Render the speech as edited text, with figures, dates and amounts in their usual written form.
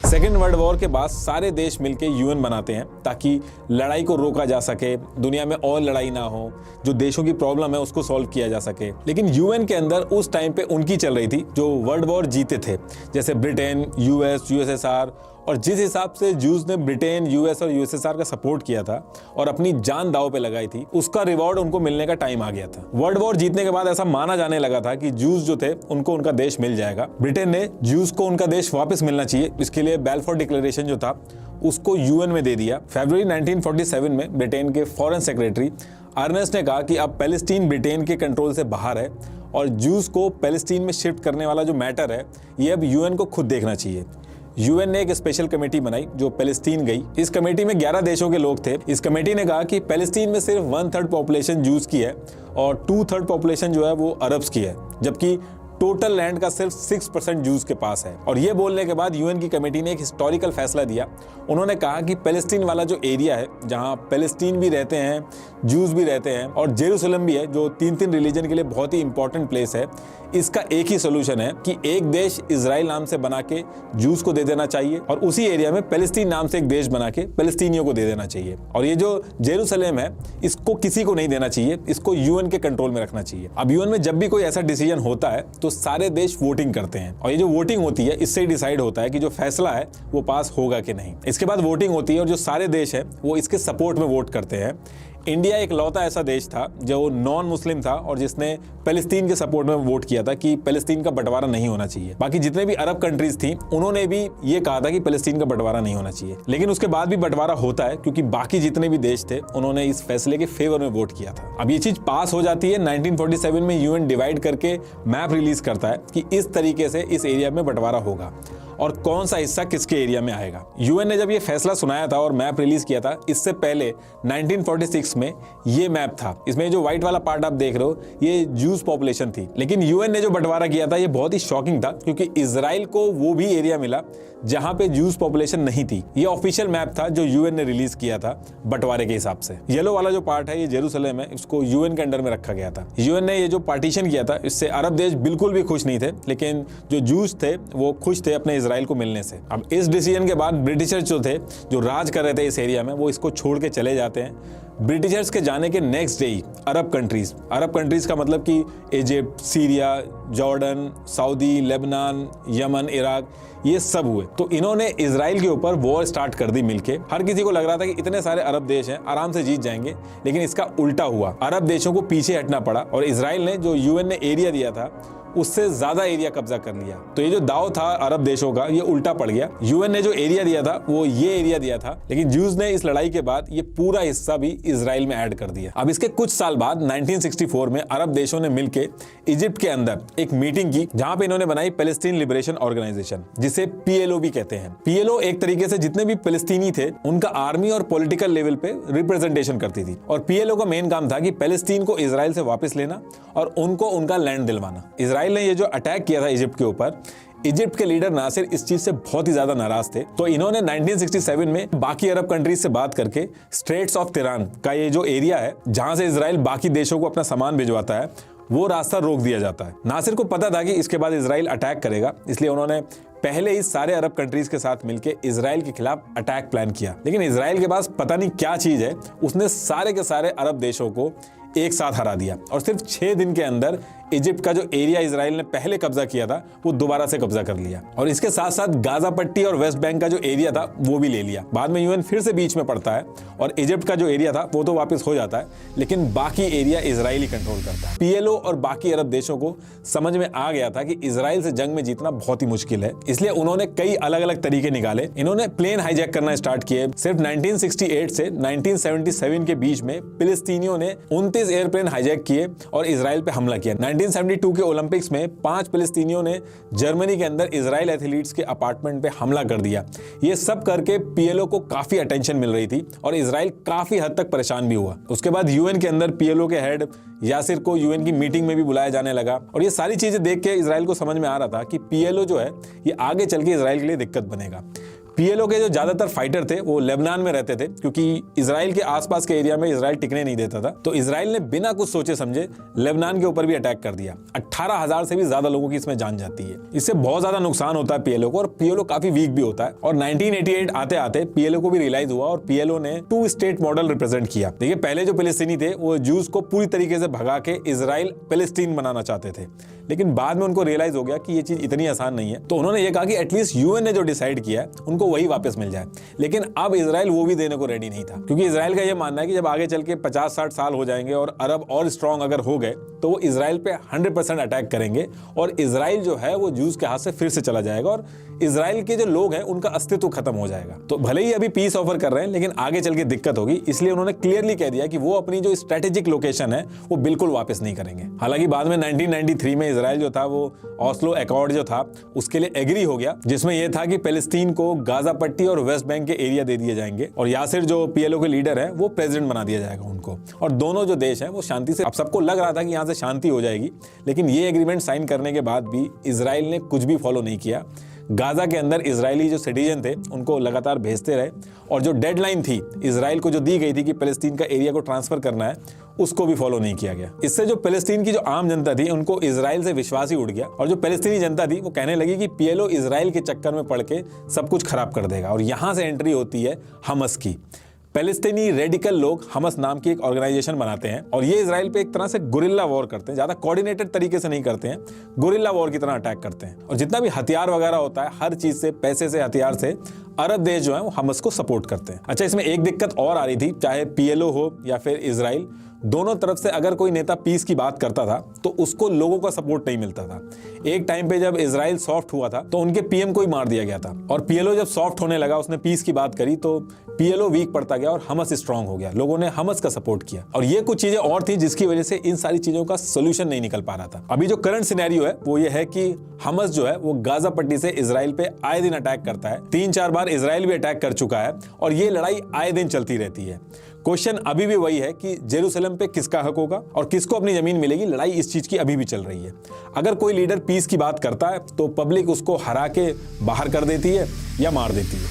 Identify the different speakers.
Speaker 1: Second world war के बाद सारे देश मिलकर यूएन बनाते हैं ताकि लड़ाई को रोका जा सके, दुनिया में और लड़ाई ना हो, जो देशों की प्रॉब्लम है उसको सॉल्व किया जा सके। लेकिन यूएन के अंदर उस टाइम पे उनकी चल रही थी जो वर्ल्ड वॉर जीते थे, जैसे ब्रिटेन, यूएस, यूएसएसआर। और जिस हिसाब से जूस ने ब्रिटेन, यूएस और यूएसएसआर का सपोर्ट किया था और अपनी जान दांव पे लगाई थी, उसका रिवॉर्ड उनको मिलने का टाइम आ गया था। वर्ल्ड वॉर जीतने के बाद ऐसा माना जाने लगा था कि जूस जो थे उनको उनका देश मिल जाएगा। ब्रिटेन ने जूस को उनका देश वापस मिलना चाहिए, इसके लिए बैलफोर डिक्लेरेशन जो था उसको यूएन में दे दिया। फरवरी 1947 में ब्रिटेन के फॉरेन सेक्रेटरी अर्नेस्ट ने कहा कि अब पैलेस्टीन ब्रिटेन के कंट्रोल से बाहर है और जूस को पैलेस्टीन में शिफ्ट करने वाला जो मैटर है ये अब यूएन को खुद देखना चाहिए। यूएन ने एक स्पेशल कमेटी बनाई जो पैलेस्टीन गई। इस कमेटी में 11 देशों के लोग थे। इस कमेटी ने कहा कि पैलेस्टीन में सिर्फ 1/3 पॉपुलेशन जूस की है और 2/3 पॉपुलेशन जो है वो अरब्स की है, जबकि टोटल लैंड का सिर्फ 6% जूस के पास है। और ये बोलने के बाद यूएन की कमेटी ने एक हिस्टोरिकल फैसला दिया। उन्होंने कहा कि पैलेस्टीन वाला जो एरिया है जहां पैलेस्टीन भी रहते हैं, जूस भी रहते हैं और जेरूसलम भी है, जो 3 रिलीजन के लिए बहुत ही इंपॉर्टेंट प्लेस है, इसका एक ही सोल्यूशन है कि एक देश इजराइल नाम से बना के जूस को दे देना चाहिए और उसी एरिया में पैलेस्टीन नाम से एक देश बना के पैलेस्टीनियों को दे देना चाहिए। और ये जो जेरूसलम है इसको किसी को नहीं देना चाहिए, इसको यूएन के कंट्रोल में रखना चाहिए। अब यूएन में जब भी कोई ऐसा डिसीजन होता है तो सारे देश वोटिंग करते हैं और ये जो वोटिंग होती है इससे डिसाइड होता है कि जो फैसला है वो पास होगा कि नहीं। इसके बाद वोटिंग होती है और जो सारे देश है वो इसके सपोर्ट में वोट करते हैं। इंडिया एक लौता ऐसा देश था जो नॉन मुस्लिम था और जिसने पैलेस्टीन के सपोर्ट में वोट किया था कि पैलेस्टीन का बंटवारा नहीं होना चाहिए। बाकी जितने भी अरब कंट्रीज थी उन्होंने भी ये कहा था कि पैलेस्टीन का बंटवारा नहीं होना चाहिए, लेकिन उसके बाद भी बंटवारा होता है क्योंकि बाकी जितने भी देश थे उन्होंने इस फैसले के फेवर में वोट किया था। अब ये चीज पास हो जाती है। 1947 में यूएन डिवाइड करके मैप रिलीज करता है कि इस तरीके से इस एरिया में बंटवारा होगा और कौन सा हिस्सा किसके एरिया में आएगा। यूएन ने जब ये फैसला सुनाया था और मैप रिलीज किया था, इससे पहले 1946 में ये मैप था। इसमें जो व्हाइट वाला पार्ट आप देख रहे हो ये जूस पॉपुलेशन थी, लेकिन यूएन ने जो बंटवारा किया था ये बहुत ही शॉकिंग था क्योंकि इजराइल को वो भी एरिया मिला जहां पे जूस पॉपुलेशन नहीं थी। ये ऑफिशियल मैप था जो यूएन ने रिलीज किया था बंटवारे के हिसाब से। येलो वाला जो पार्ट है ये जेरूसलम है, इसको यूएन के अंडर में रखा गया था। यूएन ने ये जो पार्टीशन किया था इससे अरब देश बिल्कुल भी खुश नहीं थे, लेकिन जो जूस थे वो खुश थे अपने इजराइल को मिलने से। अब इस डिसीजन के बाद ब्रिटिशर्स जो थे, जो राज कर रहे थे इस एरिया में, वो इसको छोड़ के चले जाते हैं। ब्रिटिशर्स के जाने के नेक्स्ट डे ही अरब कंट्रीज का मतलब कि Egypt, Syria, Jordan, Saudi, Lebanon, Yemen, Iraq, ये सब हुए। तो इन्होंने इजराइल के ऊपर वॉर स्टार्ट कर दी मिलके। हर किसी को लग रहा था कि इतने सारे अरब देश हैं आराम से जीत जाएंगे, लेकिन इसका उल्टा हुआ। अरब देशों को पीछे हटना पड़ा और इजराइल ने जो यूएन ने एरिया दिया था उससे ज्यादा एरिया कब्जा कर लिया। तो ये जो दाव था अरब देशों का ये उल्टा पड़ गया। यूएन ने जो एरिया दिया था वो ये एरिया दिया था, लेकिन जूस ने इस लड़ाई के बाद ये पूरा हिस्सा भी इजराइल में ऐड कर दिया। अब इसके कुछ साल बाद 1964 में अरब देशों ने मिलकर इजिप्ट के अंदर एक मीटिंग की जहां पे इन्होंने बनाई पैलेस्टीन लिबरेशन ऑर्गेनाइजेशन, जिसे पीएलओ भी कहते हैं। पीएलओ एक तरीके से जितने भी पैलेस्टीनी थे उनका आर्मी और पॉलिटिकल लेवल पे रिप्रेजेंटेशन करती थी और पीएलओ का मेन काम था कि पैलेस्टीन को इजराइल से वापस लेना और उनको उनका लैंड दिलवाना। इजराइल ने ये जो अटैक किया था इजिप्ट के ऊपर, इजिप्ट के लीडर नासिर इस चीज से बहुत ही ज्यादा नाराज थे। तो इन्होंने 1967 में बाकी अरब कंट्रीज से बात करके स्ट्रेट्स ऑफ तिरान का ये जो एरिया है जहां से इजराइल बाकी देशों को अपना सामान भिजवाता है वो रास्ता रोक दिया जाता है। नासिर को पता था कि इसके बाद इजराइल अटैक करेगा, इसलिए उन्होंने पहले ही सारे अरब कंट्रीज के साथ मिलकर इजराइल के खिलाफ अटैक प्लान किया। लेकिन इजराइल के पास पता नहीं क्या चीज है, उसने सारे के सारे अरब देशों को एक साथ हरा दिया और सिर्फ 6 दिन के अंदर इजिप्ट का जो एरिया इजराइल ने पहले कब्जा किया था वो दोबारा से कब्जा कर लिया और इसके साथ साथ गाजा पट्टी और वेस्ट बैंक का जो एरिया था वो भी ले लिया। बाद में यूएन फिर से बीच में पड़ता है और इजिप्ट का जो एरिया था वो तो वापस हो जाता है, लेकिन बाकी एरिया इजराइल ही कंट्रोल करता है। पीएलओ और बाकी अरब देशों को समझ में आ गया था कि इजराइल से जंग में जीतना बहुत ही मुश्किल है, इसलिए उन्होंने कई अलग अलग तरीके निकाले। इन्होंने प्लेन हाईजैक करना स्टार्ट किए। सिर्फ 1968 से 1977 के बीच में फिलिस्तीनियों ने 29 एयरप्लेन हाईजैक किए और इजराइल पे हमला किया। 1972 के ओलंपिक्स में 5 फिलिस्तीनियों ने जर्मनी के अंदर इजराइल एथलीट्स के अपार्टमेंट पे हमला कर दिया। ये सब करके पीएलओ को काफी अटेंशन मिल रही थी और इजराइल काफी हद तक परेशान भी हुआ। उसके बाद यूएन के अंदर पीएलओ के हेड यासिर को यूएन की मीटिंग में भी बुलाया जाने लगा और ये सारी चीजें देख के इजराइल को समझ में आ रहा था कि पीएलओ जो है ये आगे चल के इजराइल के लिए दिक्कत बनेगा। पीएलओ के जो ज्यादातर फाइटर थे वो लेबनान में रहते थे, क्योंकि इजराइल के आसपास के एरिया में इजराइल टिकने नहीं देता था। तो इजराइल ने बिना कुछ सोचे समझे लेबनान के ऊपर भी अटैक कर दिया। 18,000 से भी ज्यादा लोगों की इसमें जान जाती है। इससे बहुत ज्यादा नुकसान होता है पीएलओ को, और पीएलओ काफी वीक भी होता है। और 1988 आते आते पीएलओ को भी रियलाइज हुआ और पीएलओ ने 2 स्टेट मॉडल रिप्रेजेंट किया। देखिए, पहले जो फिलिस्तीनी थे वो ज्यूज को पूरी तरीके से भगा के इजराइल पैलेस्टीन बनाना चाहते थे, लेकिन बाद में उनको रियलाइज हो गया कि ये चीज इतनी आसान नहीं है। तो उन्होंने ये कहा कि एटलीस्ट यूएन ने जो डिसाइड किया है उनको वही वापस मिल जाए। लेकिन अब इजराइल वो भी देने को रेडी नहीं था, क्योंकि इजराइल का ये मानना है कि जब आगे चल के 50-60 साल हो जाएंगे और अरब और स्ट्रांग अगर हो गए तो वो इजराइल पे 100% अटैक करेंगे और इजराइल जो है वो ज्यूज के हाथ से फिर से चला जाएगा और इजराइल के जो लोग हैं उनका अस्तित्व खत्म हो जाएगा। तो भले ही अभी पीस ऑफर कर रहे हैं, लेकिन आगे चल के दिक्कत होगी, इसलिए उन्होंने क्लियरली कह दिया कि वो अपनी जो स्ट्रेटेजिक लोकेशन है वो बिल्कुल वापस नहीं करेंगे। हालांकि बाद में 1993 में इजराइल जो था वो ऑस्लो अकॉर्ड जो था उसके लिए एग्री हो गया, जिसमें यह था कि पैलेस्टीन को गाजा पट्टी और वेस्ट बैंक के एरिया दे दिए जाएंगे और यासिर जो पीएलओ के लीडर है वो प्रेसिडेंट बना दिया जाएगा उनको, और दोनों जो देश हैं वो शांति से, अब सबको लग रहा था कि यहाँ से शांति हो जाएगी, लेकिन ये एग्रीमेंट साइन करने के बाद भी इजराइल ने कुछ भी फॉलो नहीं किया। गाजा के अंदर इजरायली जो सिटीजन थे उनको लगातार भेजते रहे, और जो डेडलाइन थी इजराइल को जो दी गई थी कि पैलेस्टीन का एरिया को ट्रांसफर करना है उसको भी फॉलो नहीं किया गया। इससे जो पैलेस्टीन की जो आम जनता थी उनको इजराइल से विश्वास ही उड़ गया, और जो पैलेस्तीनी जनता थी वो कहने लगी कि पीएलओ इजराइल के चक्कर में पड़ के सब कुछ खराब कर देगा। और यहां से एंट्री होती है हमस की। पैलेस्तीनी रेडिकल लोग हमस नाम की एक ऑर्गेनाइजेशन बनाते हैं और ये इजराइल पे एक तरह से गुरिल्ला वॉर करते हैं, ज्यादा कोऑर्डिनेटेड तरीके से नहीं करते हैं, गुरिल्ला वॉर की तरह अटैक करते हैं। और जितना भी हथियार वगैरह होता है हर चीज से, पैसे से, हथियार से, अरब देश जो है वो हमस को सपोर्ट करते हैं। अच्छा, इसमें एक दिक्कत और आ रही थी, चाहे पीएलओ हो या फिर इजराइल, दोनों तरफ से अगर कोई नेता पीस की बात करता था तो उसको लोगों का सपोर्ट नहीं मिलता था। एक टाइम पे जब इजराइल सॉफ्ट हुआ था तो उनके पीएम को ही मार दिया गया था, और पीएलओ जब सॉफ्ट होने लगा, उसने पीस की बात करी तो पीएलओ वीक पड़ता गया और हमस स्ट्रांग हो गया। लोगों ने हमस का सपोर्ट किया, और ये कुछ चीजें और थी जिसकी वजह से इन सारी चीजों का सोल्यूशन नहीं निकल पा रहा था। अभी जो करंट सिनेरियो है वो ये है कि हमस जो है वो गाजा पट्टी से इजराइल पे आए दिन अटैक करता है। 3-4 बार इजराइल भी अटैक कर चुका है और ये लड़ाई आए दिन चलती रहती है। क्वेश्चन अभी भी वही है कि जेरूसलम पे किसका हक होगा और किसको अपनी जमीन मिलेगी। लड़ाई इस चीज की अभी भी चल रही है। अगर कोई लीडर पीस की बात करता है तो पब्लिक उसको हरा के बाहर कर देती है या मार देती है।